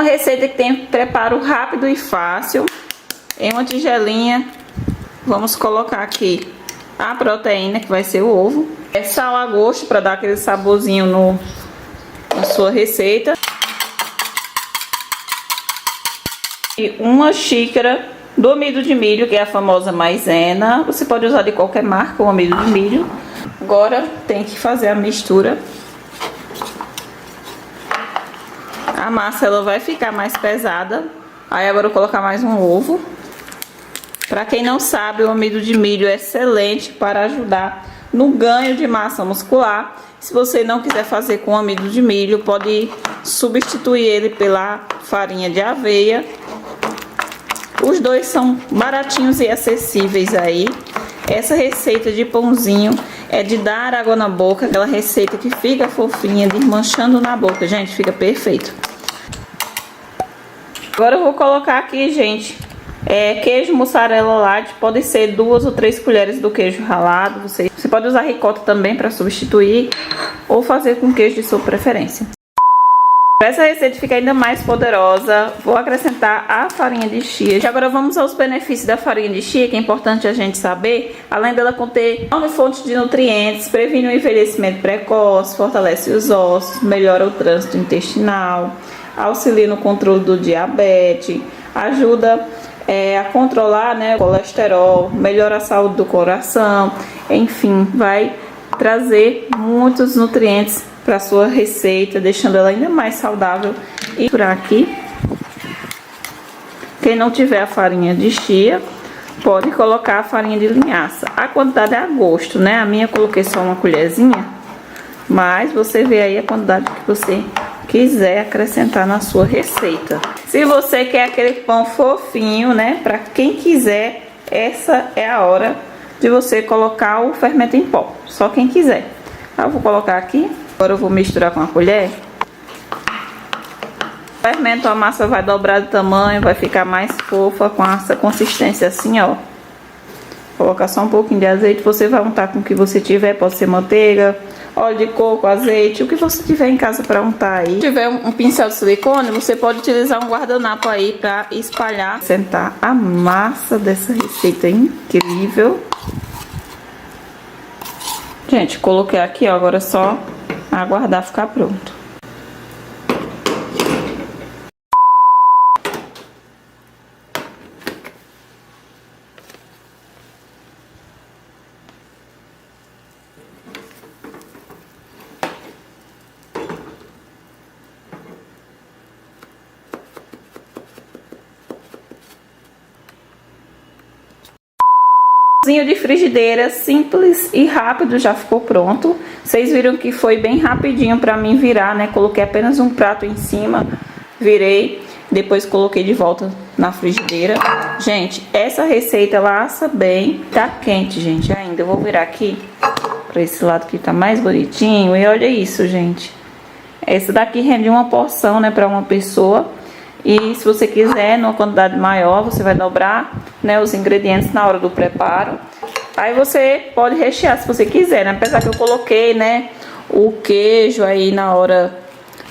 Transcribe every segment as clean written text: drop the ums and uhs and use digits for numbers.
receita que tem preparo rápido e fácil. Em uma tigelinha, vamos colocar aqui a proteína, que vai ser o ovo. Sal a gosto, para dar aquele saborzinho na sua receita. E uma xícara do amido de milho, que é a famosa maisena. Você pode usar de qualquer marca o amido de milho. Agora tem que fazer a mistura. A massa ela vai ficar mais pesada. Aí agora eu vou colocar mais um ovo. Para quem não sabe, o amido de milho é excelente para ajudar no ganho de massa muscular. Se você não quiser fazer com amido de milho, pode substituir ele pela farinha de aveia. Os dois são baratinhos e acessíveis aí. Essa receita de pãozinho é de dar água na boca, aquela receita que fica fofinha, desmanchando na boca, gente, fica perfeito. Agora eu vou colocar aqui, gente, queijo mussarela light, pode ser 2 ou 3 colheres do queijo ralado. Você pode usar ricota também para substituir, ou fazer com queijo de sua preferência. Para essa receita ficar ainda mais poderosa, vou acrescentar a farinha de chia. Agora vamos aos benefícios da farinha de chia, que é importante a gente saber. Além dela conter 9 fontes de nutrientes, previne o envelhecimento precoce, fortalece os ossos, melhora o trânsito intestinal, auxilia no controle do diabetes, ajuda a controlar, né, o colesterol, melhora a saúde do coração, enfim, vai trazer muitos nutrientes para sua receita, deixando ela ainda mais saudável. E por aqui, quem não tiver a farinha de chia, pode colocar a farinha de linhaça. A quantidade é a gosto, né? A minha eu coloquei só uma colherzinha, mas você vê aí a quantidade que você quiser acrescentar na sua receita. Se você quer aquele pão fofinho, né? Para quem quiser, essa é a hora de você colocar o fermento em pó. Só quem quiser. Eu vou colocar aqui. Agora eu vou misturar com a colher. O fermento, a massa vai dobrar de tamanho, vai ficar mais fofa com essa consistência assim, ó. Vou colocar só um pouquinho de azeite. Você vai untar com o que você tiver, pode ser manteiga, óleo de coco, azeite, o que você tiver em casa para untar aí. Se tiver um pincel de silicone, você pode utilizar um guardanapo aí para espalhar. Sentar a massa dessa receita incrível. Gente, coloquei aqui, ó, agora é só aguardar ficar pronto. De frigideira, simples e rápido, já ficou pronto. Vocês viram que foi bem rapidinho para mim virar, né? Coloquei apenas um prato em cima, virei, depois coloquei de volta na frigideira. Gente, essa receita ela assa bem, tá quente, gente, ainda. Eu vou virar aqui para esse lado que tá mais bonitinho e olha isso, gente. Essa daqui rende uma porção, né, para uma pessoa. E se você quiser, numa quantidade maior, você vai dobrar, né, os ingredientes na hora do preparo. Aí você pode rechear se você quiser, né? Apesar que eu coloquei, né, o queijo aí na hora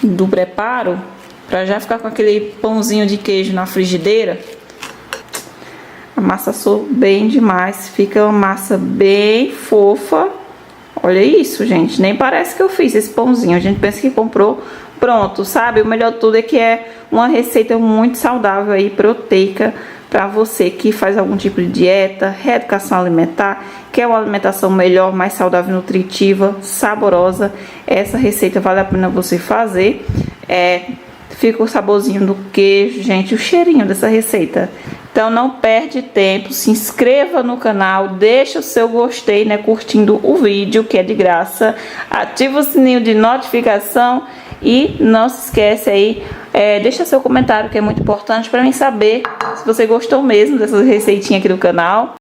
do preparo, pra já ficar com aquele pãozinho de queijo na frigideira. A massa assou bem demais, fica uma massa bem fofa. Olha isso, gente, nem parece que eu fiz esse pãozinho. A gente pensa que comprou pronto, sabe? O melhor de tudo é que é uma receita muito saudável aí, proteica, para você que faz algum tipo de dieta, reeducação alimentar, quer uma alimentação melhor, mais saudável, nutritiva, saborosa. Essa receita vale a pena você fazer. Fica o saborzinho do queijo, gente, o cheirinho dessa receita. Então não perde tempo, se inscreva no canal, deixa o seu gostei, né, curtindo o vídeo, que é de graça. Ativa o sininho de notificação e não se esquece aí, deixa seu comentário, que é muito importante para mim saber se você gostou mesmo dessa receitinha aqui do canal.